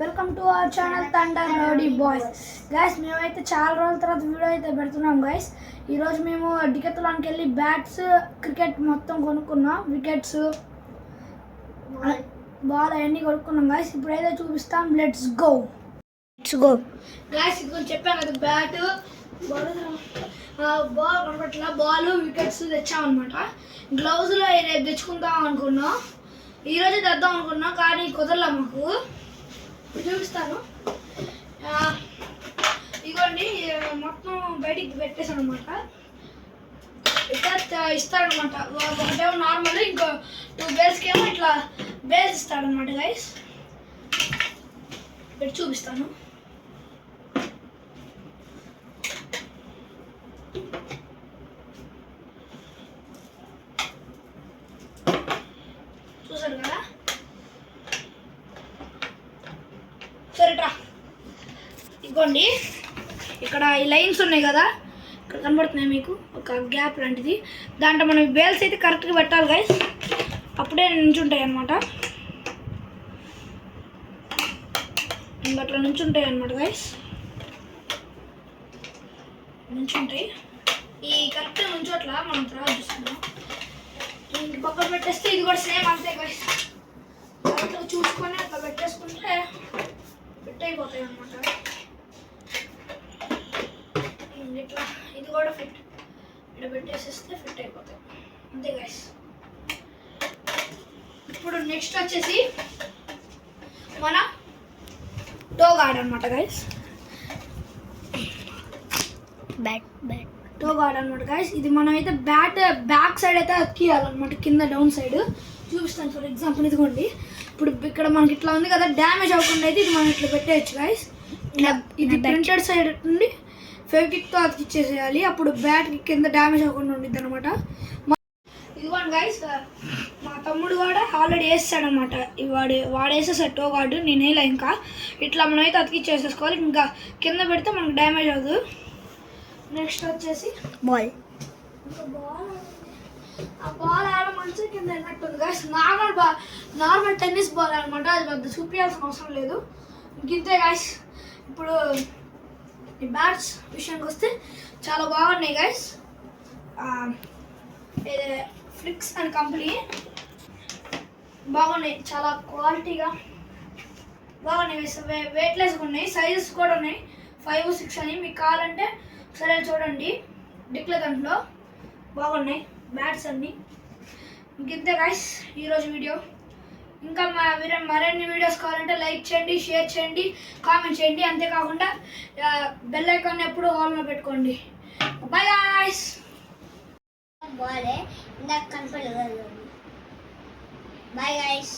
Welcome to our channel thunder rowdy boys. Guys మేమైతే చాలా రోజుల తర్వాత వీడియో అయితే పెడుతున్నాం గైస్. ఈరోజు మేము డికెత్లానికి వెళ్ళి బ్యాట్స్ క్రికెట్ మొత్తం కొనుక్కున్నాం, వికెట్స్ బాల్ అవన్నీ కొనుక్కున్నాం గైస్. ఇప్పుడైతే చూపిస్తాం, లెట్స్ గో గైస్. ఇది చెప్పాను కదా, బ్యాట్ బాల్ కొనపట్ల బాల్ వికెట్స్ తెచ్చామన్నమాట. గ్లౌజ్లో రేపు తెచ్చుకుందాం అనుకున్నాం, ఈరోజే తెద్దాం అనుకున్నాం కానీ కుదరలే మాకు. చూపిస్తాను, ఇదిగోండి మొత్తం బయటికి పెట్టేసాను అనమాట. ఇట్లా ఇస్తాడనమాట, ఒకటేమో నార్మల్, ఇంకో 2 బేల్స్కి ఏమో ఇట్లా బేల్స్ ఇస్తాడనమాట గైస్. పెట్టి చూపిస్తాను. చూసారు కదా, సరేట్రా. ఇదిగోండి, ఇక్కడ ఈ లైన్స్ ఉన్నాయి కదా, ఇక్కడ కనబడుతున్నాయి మీకు ఒక గ్యాప్ లాంటిది. దాంట్లో మనం బేల్స్ అయితే కరెక్ట్గా పెట్టాలి గైస్, అప్పుడే నుంచుంటాయి అన్నమాట. అట్లా నుంచుంటాయి అన్నమాట గైస్, నుంచుంటాయి. ఈ కరెక్ట్గా నుంచోట్లా మనం తర్వాత చూస్తున్నాం. ఇంక పక్కన పెట్టేస్తే ఇది కూడా సేమ్ అంతే గైస్. కరెక్ట్గా చూసుకొని అట్లా పెట్టేసుకుంటే ఫిట్ అయిపోతాయి అన్నమాట. ఇట్లా ఇది కూడా ఫిట్, ఇక్కడ పెట్టేసేస్తే ఫిట్ అయిపోతాయి అంతే గైస్. ఇప్పుడు నెక్స్ట్ వచ్చేసి మన టో గార్డ్ అనమాట గైస్. టో గార్డ్ అనమాట గైస్. ఇది మనం అయితే బ్యాక్ సైడ్ అయితే అతికియాలన్నమాట, కింద డౌన్ సైడ్. చూపిస్తాను ఫర్ ఎగ్జాంపుల్, ఇదిగోండి. ఇప్పుడు ఇక్కడ మనకి ఇట్లా ఉంది కదా, డ్యామేజ్ అవ్వకుండా అయితే ఇది మనం ఇట్లా పెట్టేయచ్చు గైస్. ఇది ప్రింటెడ్ సైడ్ నుండి ఫెవిక్విక్తో అతికిచ్చేసేయాలి, అప్పుడు బ్యాట్కి కింద డ్యామేజ్ అవ్వకుండా ఉండిద్ది అనమాట. ఇదిగోండి గైస్, మా తమ్ముడు కూడా ఆల్రెడీ వేసాడనమాట. వాడు వేసేసాడు టో గార్డు, నేను వేయలే. ఇంకా ఇట్లా మనం అయితే అతికిచ్చేసేసుకోవాలి, ఇంకా కింద పెడితే మనకు డ్యామేజ్ అవ్వదు. నెక్స్ట్ వచ్చేసి బాల్. ఆ బాల్ ఆడ మంచిగా కింద వెళ్ళినట్టుంది గైస్. నార్మల్ టెన్నిస్ బాల్ అనమాట, అది పెద్ద చూపించాల్సిన అవసరం లేదు. ఇంతే గైస్. ఇప్పుడు ఈ బ్యాట్స్ విషయానికి వస్తే చాలా బాగున్నాయి గైస్. ఫ్లిక్స్ అండ్ కంపెనీ బాగున్నాయి, చాలా క్వాలిటీగా బాగున్నాయి గైస్. వెయిట్లెస్గా ఉన్నాయి, సైజెస్ కూడా ఉన్నాయి 5, 6 అని. మీకు కావాలంటే సరే చూడండి, డిక్లే దాంట్లో బాగున్నాయి బ్యాట్స్ అన్నీ. ఇంతే గైస్ ఈరోజు వీడియో. ఇంకా మరిన్ని వీడియోస్ కావాలంటే లైక్ చేయండి, షేర్ చేయండి, కామెంట్ చేయండి. అంతేకాకుండా బెల్ ఐకాన్ ఎప్పుడు ఆన్లో పెట్టుకోండి. Bye guys. Bye guys.